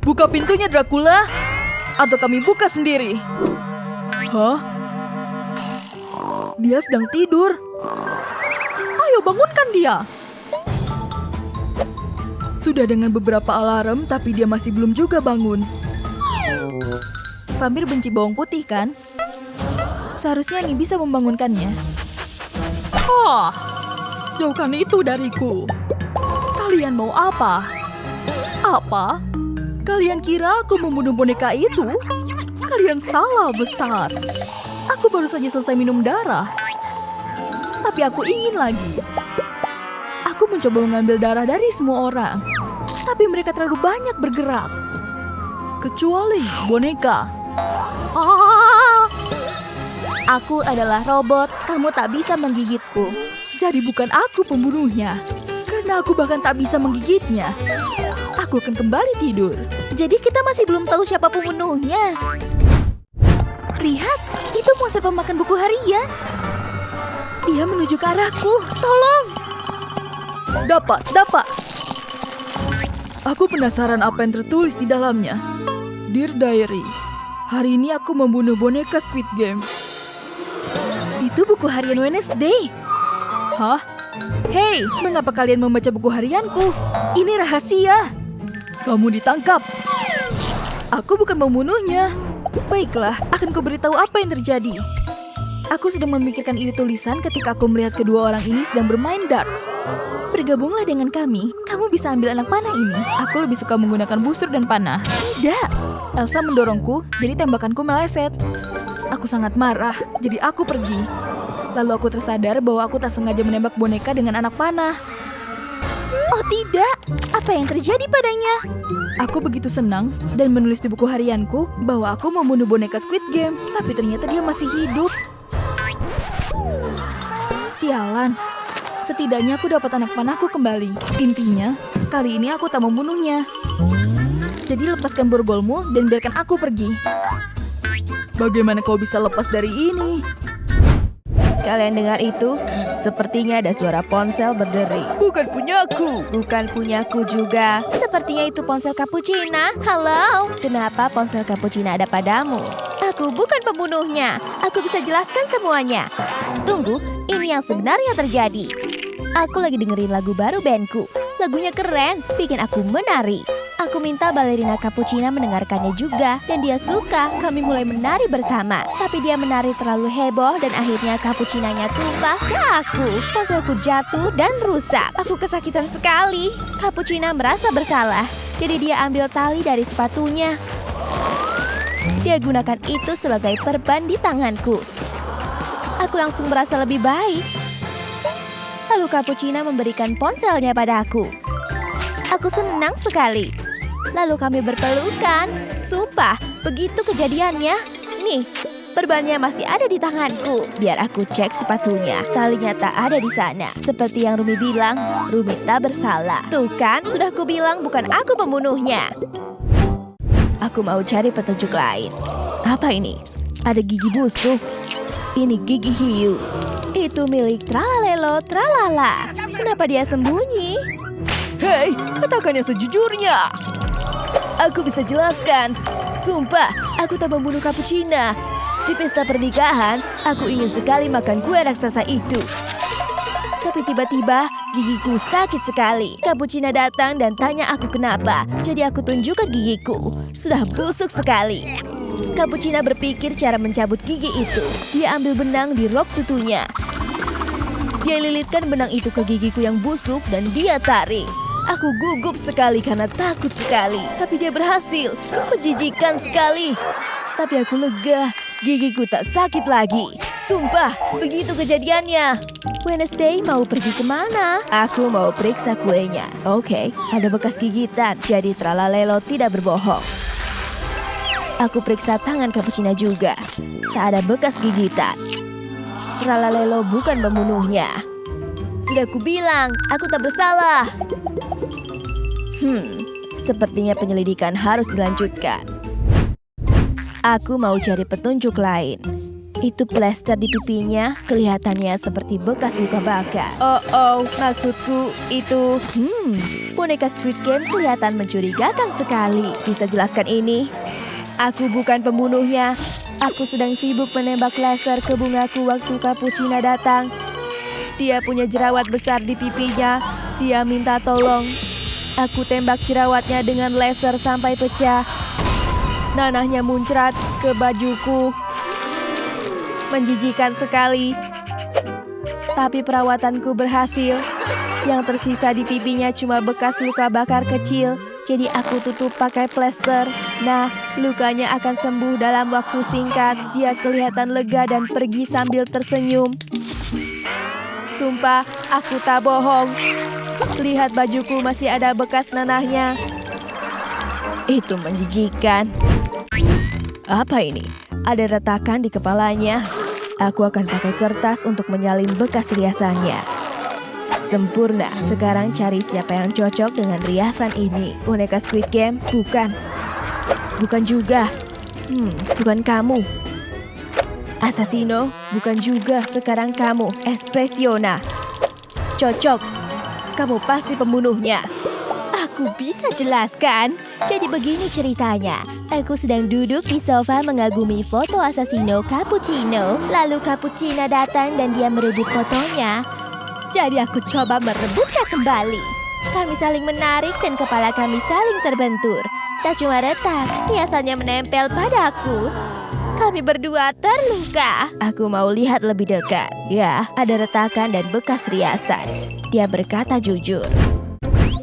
Buka pintunya, Dracula. Atau kami buka sendiri. Hah? Dia sedang tidur. Ayo bangunkan dia. Sudah dengan beberapa alarm, tapi dia masih belum juga bangun. Vampir benci bawang putih, kan? Seharusnya ini bisa membangunkannya. Jauhkan itu dariku. Kalian mau apa? Apa? Kalian kira aku membunuh boneka itu? Kalian salah besar. Aku baru saja selesai minum darah. Tapi aku ingin lagi. Aku mencoba mengambil darah dari semua orang. Tapi mereka terlalu banyak bergerak. Kecuali boneka. Aku adalah robot, kamu tak bisa menggigitku. Jadi bukan aku pembunuhnya. Karena aku bahkan tak bisa menggigitnya. Aku akan kembali tidur. Jadi kita masih belum tahu siapa pembunuhnya. Lihat, itu monster pemakan buku harian. Dia menuju ke arahku, tolong. Dapat. Aku penasaran apa yang tertulis di dalamnya. Dear Diary, hari ini aku membunuh boneka Squid Game. Itu buku harian Wednesday. Hah? Hei, mengapa kalian membaca buku harianku? Ini rahasia. Kamu ditangkap. Aku bukan pembunuhnya. Baiklah, akan kuberitahu apa yang terjadi. Aku sedang memikirkan ide tulisan ketika aku melihat kedua orang ini sedang bermain darts. Bergabunglah dengan kami, kamu bisa ambil anak panah ini. Aku lebih suka menggunakan busur dan panah. Tidak. Elsa mendorongku, jadi tembakanku meleset. Aku sangat marah, jadi aku pergi. Lalu aku tersadar bahwa aku tak sengaja menembak boneka dengan anak panah. Oh tidak, apa yang terjadi padanya? Aku begitu senang dan menulis di buku harianku bahwa aku membunuh boneka Squid Game, tapi ternyata dia masih hidup. Sialan, setidaknya aku dapat anak panahku kembali. Intinya, kali ini aku tak membunuhnya. Jadi lepaskan borgolmu dan biarkan aku pergi. Bagaimana kau bisa lepas dari ini? Kalian dengar itu? Sepertinya ada suara ponsel berderi. Bukan punyaku. Bukan punyaku juga. Sepertinya itu ponsel Cappuccina. Halo, kenapa ponsel Cappuccina ada padamu? Aku bukan pembunuhnya. Aku bisa jelaskan semuanya. Tunggu, ini yang sebenarnya terjadi. Aku lagi dengerin lagu baru bandku. Lagunya keren, bikin aku menari. Aku minta balerina Cappuccina mendengarkannya juga, dan dia suka. Kami mulai menari bersama, tapi dia menari terlalu heboh dan akhirnya Cappuccinanya tumpah ke aku. Ponselku jatuh dan rusak. Aku kesakitan sekali. Cappuccina merasa bersalah, jadi dia ambil tali dari sepatunya. Dia gunakan itu sebagai perban di tanganku. Aku langsung merasa lebih baik. Lalu Cappuccina memberikan ponselnya padaku. Aku senang sekali. Lalu kami berpelukan. Sumpah, begitu kejadiannya. Nih, perbannya masih ada di tanganku. Biar aku cek sepatunya. Talinya tak ada di sana. Seperti yang Rumi bilang, Rumi tak bersalah. Tuh kan, sudah ku bilang bukan aku pembunuhnya. Aku mau cari petunjuk lain. Apa ini? Ada gigi busuk. Ini gigi hiu. Itu milik Tralalelo Tralala. Kenapa dia sembunyi? Hei, katakan yang sejujurnya. Aku bisa jelaskan. Sumpah, aku tak membunuh Cappuccina. Di pesta pernikahan, aku ingin sekali makan kue raksasa itu. Tapi tiba-tiba, gigiku sakit sekali. Cappuccina datang dan tanya aku kenapa. Jadi aku tunjukkan gigiku. Sudah busuk sekali. Cappuccina berpikir cara mencabut gigi itu. Dia ambil benang di rok tutunya. Dia lilitkan benang itu ke gigiku yang busuk dan dia tarik. Aku gugup sekali karena takut sekali. Tapi dia berhasil. Menjijikan sekali. Tapi aku lega. Gigiku tak sakit lagi. Sumpah, begitu kejadiannya. Wednesday mau pergi kemana? Aku mau periksa kuenya. Oke, ada bekas gigitan. Jadi Tralalelo tidak berbohong. Aku periksa tangan Cappuccina juga. Tak ada bekas gigitan. Tralalelo bukan pembunuhnya. Sudah kubilang, aku tak bersalah. Sepertinya penyelidikan harus dilanjutkan. Aku mau cari petunjuk lain. Itu plester di pipinya kelihatannya seperti bekas luka bakar. Oh, maksudku itu... boneka Squid Game kelihatan mencurigakan sekali. Bisa jelaskan ini? Aku bukan pembunuhnya. Aku sedang sibuk menembak laser ke bungaku waktu Cappuccina datang. Dia punya jerawat besar di pipinya. Dia minta tolong. Aku tembak jerawatnya dengan laser sampai pecah. Nanahnya muncrat ke bajuku. Menjijikan sekali. Tapi perawatanku berhasil. Yang tersisa di pipinya cuma bekas luka bakar kecil. Jadi aku tutup pakai plester. Nah, lukanya akan sembuh dalam waktu singkat. Dia kelihatan lega dan pergi sambil tersenyum. Sumpah, aku tak bohong. Lihat bajuku masih ada bekas nanahnya. Itu menjijikan. Apa ini? Ada retakan di kepalanya. Aku akan pakai kertas untuk menyalin bekas riasannya. Sempurna. Sekarang cari siapa yang cocok dengan riasan ini. Boneka Squid Game? Bukan. Bukan juga. Bukan kamu. Assassino? Bukan juga. Sekarang kamu. Espressiona. Cocok. Kamu pasti pembunuhnya. Aku Aku bisa jelaskan. Jadi begini ceritanya. Aku sedang duduk di sofa mengagumi foto Assassino Cappuccino. Lalu Cappuccina datang dan dia merebut fotonya. Jadi aku coba merebutnya kembali. Kami saling menarik dan kepala kami saling terbentur. Tak cuma retak, hiasannya menempel padaku. Kami berdua terluka. Aku mau lihat lebih dekat. Ya, ada retakan dan bekas riasan. Dia berkata jujur.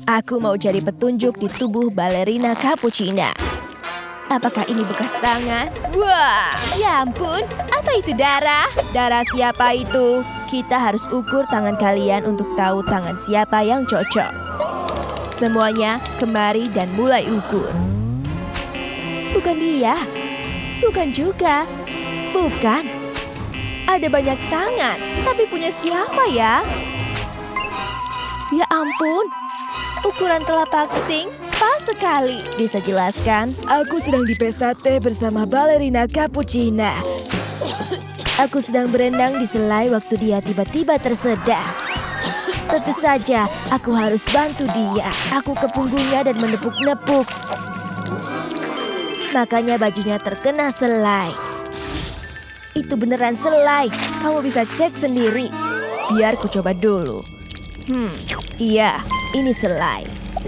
Aku mau cari petunjuk di tubuh balerina Cappuccina. Apakah ini bekas tangan? Wah, ya ampun. Apa itu darah? Darah siapa itu? Kita harus ukur tangan kalian untuk tahu tangan siapa yang cocok. Semuanya kemari dan mulai ukur. Bukan dia. Bukan juga. Bukan. Ada banyak tangan, tapi punya siapa ya? Ya ampun. Ukuran telapak keting pas sekali. Bisa jelaskan? Aku sedang di pesta teh bersama balerina Cappuccina. Aku sedang berenang di selai waktu dia tiba-tiba tersedak. Tentu saja, aku harus bantu dia. Aku ke punggungnya dan menepuk-nepuk. Makanya bajunya terkena selai. Itu beneran selai. Kamu bisa cek sendiri. Biar ku coba dulu. Iya, ini selai.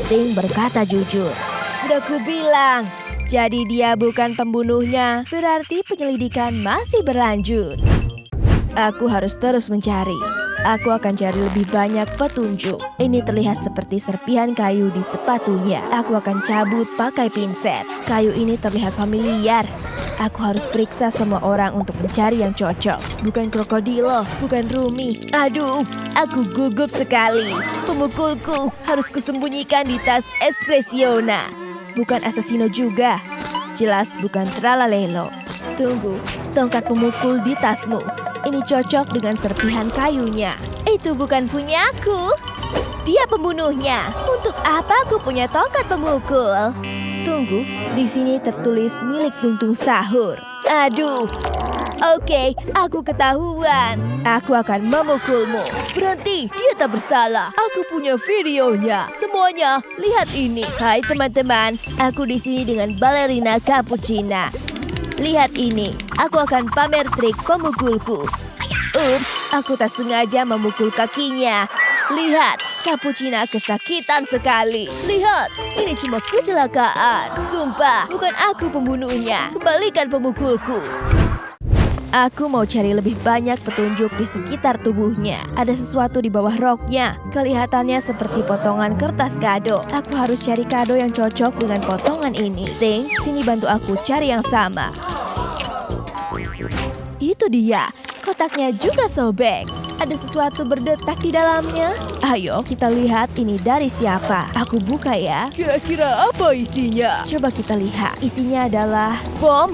Ting berkata jujur. Sudah ku bilang. Jadi dia bukan pembunuhnya. Berarti penyelidikan masih berlanjut. Aku harus terus mencari. Aku akan cari lebih banyak petunjuk. Ini terlihat seperti serpihan kayu di sepatunya. Aku akan cabut pakai pinset. Kayu ini terlihat familiar. Aku harus periksa semua orang untuk mencari yang cocok. Bukan krokodilo, bukan Rumi. Aduh, aku gugup sekali. Pemukulku harus kusembunyikan di tas Espressiona. Bukan Assassino juga. Jelas bukan Tralalelo. Tunggu, tongkat pemukul di tasmu. Ini cocok dengan serpihan kayunya. Itu bukan punyaku. Dia pembunuhnya. Untuk apa aku punya tongkat pemukul? Tunggu, di sini tertulis milik Tungtung Sahur. Aduh. Oke, aku ketahuan. Aku akan memukulmu. Berhenti, dia tak bersalah. Aku punya videonya. Semuanya, lihat ini. Hai teman-teman, aku di sini dengan balerina Cappuccina. Lihat ini, aku akan pamer trik pemukulku. Ups, aku tak sengaja memukul kakinya. Lihat, Cappuccina kesakitan sekali. Lihat, ini cuma kecelakaan. Sumpah, bukan aku pembunuhnya. Kembalikan pemukulku. Aku mau cari lebih banyak petunjuk di sekitar tubuhnya. Ada sesuatu di bawah roknya. Kelihatannya seperti potongan kertas kado. Aku harus cari kado yang cocok dengan potongan ini. Ting, sini bantu aku cari yang sama. Itu dia. Kotaknya juga sobek. Ada sesuatu berdetak di dalamnya. Ayo kita lihat ini dari siapa. Aku buka ya. Kira-kira apa isinya? Coba kita lihat. Isinya adalah bom.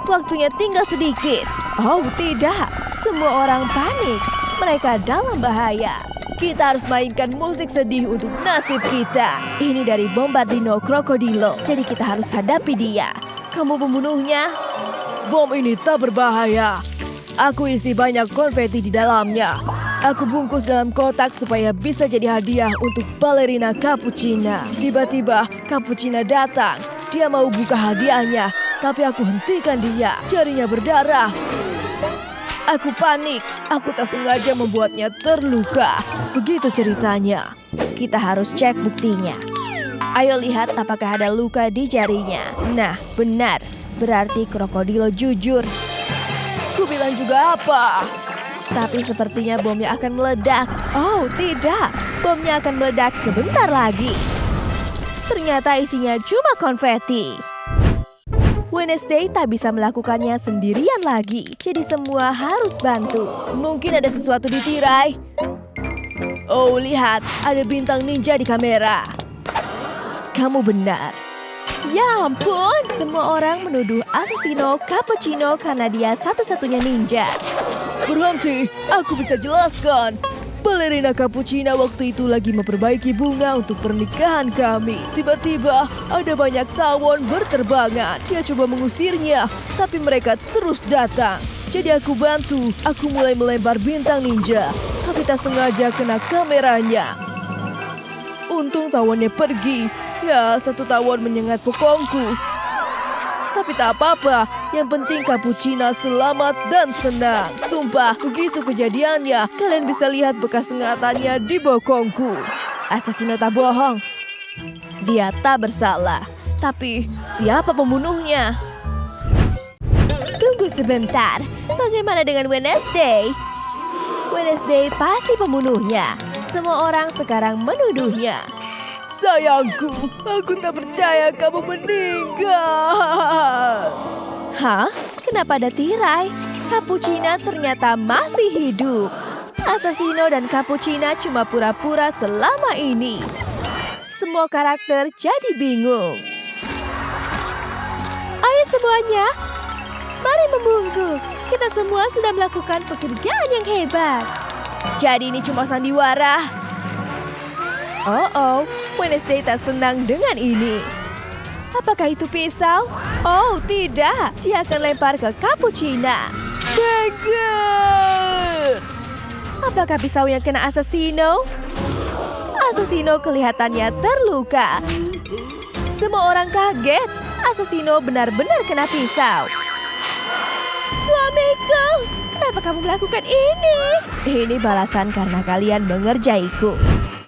Waktunya tinggal sedikit. Oh tidak, semua orang panik. Mereka dalam bahaya. Kita harus mainkan musik sedih untuk nasib kita. Ini dari Bombardino Krokodilo. Jadi kita harus hadapi dia. Kamu pembunuhnya? Bom ini tak berbahaya. Aku isi banyak konfeti di dalamnya. Aku bungkus dalam kotak supaya bisa jadi hadiah untuk balerina Cappuccina. Tiba-tiba Cappuccina datang. Dia mau buka hadiahnya. Tapi aku hentikan dia. Jarinya berdarah. Aku panik. Aku tak sengaja membuatnya terluka. Begitu ceritanya. Kita harus cek buktinya. Ayo lihat apakah ada luka di jarinya. Nah, benar. Berarti krokodilo jujur. Ku bilang juga apa? Tapi sepertinya bomnya akan meledak. Oh, tidak. Bomnya akan meledak sebentar lagi. Ternyata isinya cuma konfeti. Wednesday tak bisa melakukannya sendirian lagi. Jadi semua harus bantu. Mungkin ada sesuatu di tirai. Oh, lihat. Ada bintang ninja di kamera. Kamu benar. Ya ampun, semua orang menuduh Assassino Cappuccino karena dia satu-satunya ninja. Berhenti, aku bisa jelaskan. Balerina Cappuccina waktu itu lagi memperbaiki bunga untuk pernikahan kami. Tiba-tiba ada banyak tawon berterbangan. Dia coba mengusirnya, tapi mereka terus datang. Jadi aku bantu, aku mulai melempar bintang ninja. Tapi tak sengaja kena kameranya. Untung tawonnya pergi. Ya, satu tawon menyengat bokongku. Tapi tak apa-apa, yang penting Cappuccina selamat dan senang. Sumpah, begitu kejadiannya, kalian bisa lihat bekas sengatannya di bokongku. Asesino tak bohong. Dia tak bersalah. Tapi, siapa pembunuhnya? Tunggu sebentar, bagaimana dengan Wednesday? Wednesday pasti pembunuhnya. Semua orang sekarang menuduhnya. Sayangku, aku tak percaya kamu meninggal. Hah? Kenapa ada tirai? Cappuccina ternyata masih hidup. Asesino dan Cappuccina cuma pura-pura selama ini. Semua karakter jadi bingung. Ayo semuanya, mari membungkuk. Kita semua sudah melakukan pekerjaan yang hebat. Jadi ini cuma sandiwara. Oh, Wednesday tak senang dengan ini. Apakah itu pisau? Oh, tidak. Dia akan lempar ke Cappuccina. Dagger! Apakah pisau yang kena Asesino? Asesino kelihatannya terluka. Semua orang kaget. Asesino benar-benar kena pisau. Suamiku, kenapa kamu melakukan ini? Ini balasan karena kalian mengerjaiku.